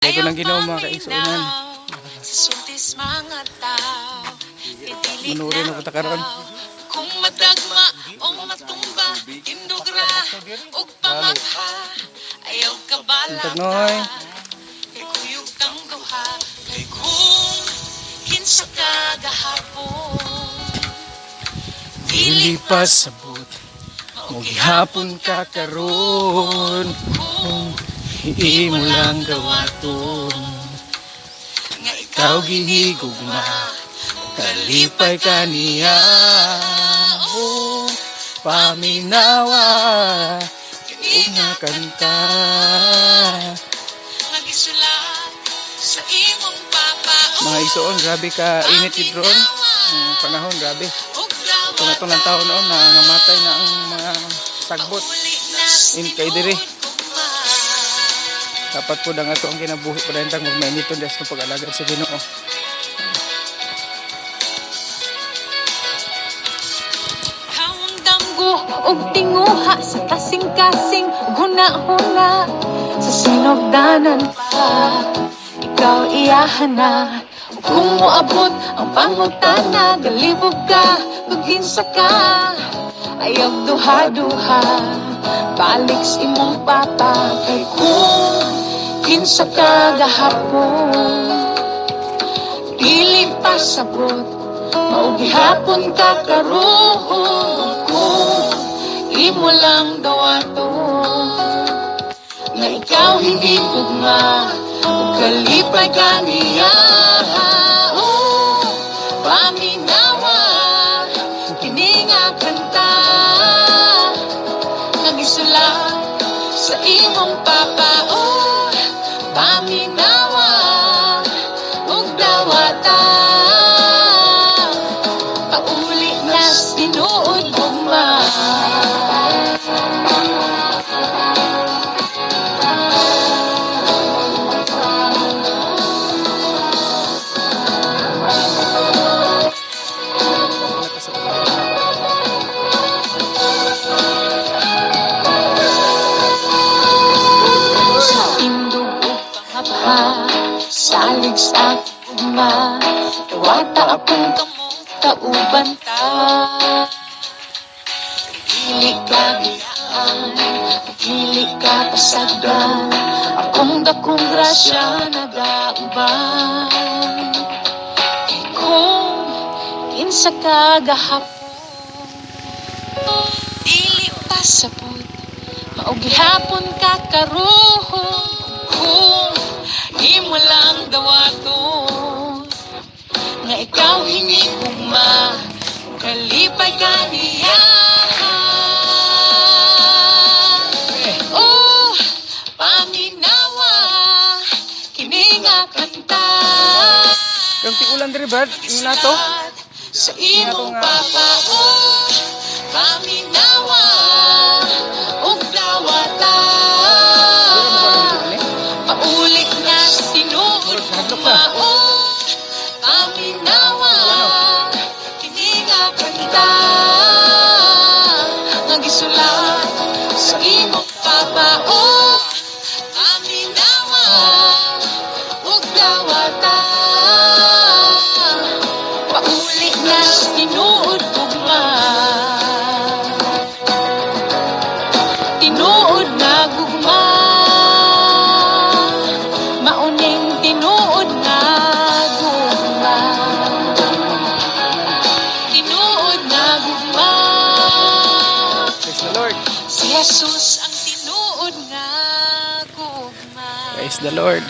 Lego ng Ginoo mga kaigsuonan. Sultis mga tao, Manurin ako ta karon. kung madagma o matumba, indugra o pamangha, ayaw Untag kabalaka, noy. kay kuyog kang duha, kay kung kinsa ka gahapon. Dili pa sabot. Mo gihapon ka karon. Imo lang gawaton. Nga Ikaw gihigugma. Kalipay ka niya. Oh, paminawa. Ug nga kanta. nagisulat sa imong papa. Mga igsuon, grabe ka init ni drone. Panahon, grabe. Ito na itong taon noon na namatay na ang mga sagbot. Kay diri. Dapat po na nga ito ang kinabuhi po na hintang magmainiton des ng pag-alagad sa Ginoo. Kaong damgo og tinguha sa kasing-kasing guna-huna sa sinogdanan pa. Ikaw iyahan na kung moabot ang pangutana, galibog ka paghinsa ka, ayaw duha-duha balik sa imong papa. Kay kung kinsa ka gahapon, dili pa sabot, mao gihapon ka karon. Kung imo lang dawaton, nga ikaw hindi tugma ug kalipay ka niya. Oh, paminawa kini nga kanta, nagisulat sa imong papa. Oh, paminawa ug dawata, pauli na tinuod ugma. Salig sa ugma, tawata akong kamong kauban ta. Dili ka biyaan, dili ka pasagdan, akong dakong grasya nagauban. Kay kung kinsa ka gahapon, dili pa sabot, mao gihapon ka karon. Kung imo lang dawaton, nga ikaw hinigugma, kalipay ka niya. Oh, paminawa kini nga kanta, Kang tikulan diri Brad, yung nato. sa imong papa. Oh, paminawa ug dawata, paulit na sinuod ugma. Oh, paminawa kini nga kanta, nga gisulat sa imong papa. Oh, paminawa ug dawata, paulit na sinuod ugma. Tinuod na gugma, mauning tinuod na gugma, tinuod na gugma. Praise the Lord. Si Jesus ang tinuod nga gugma. Praise the Lord.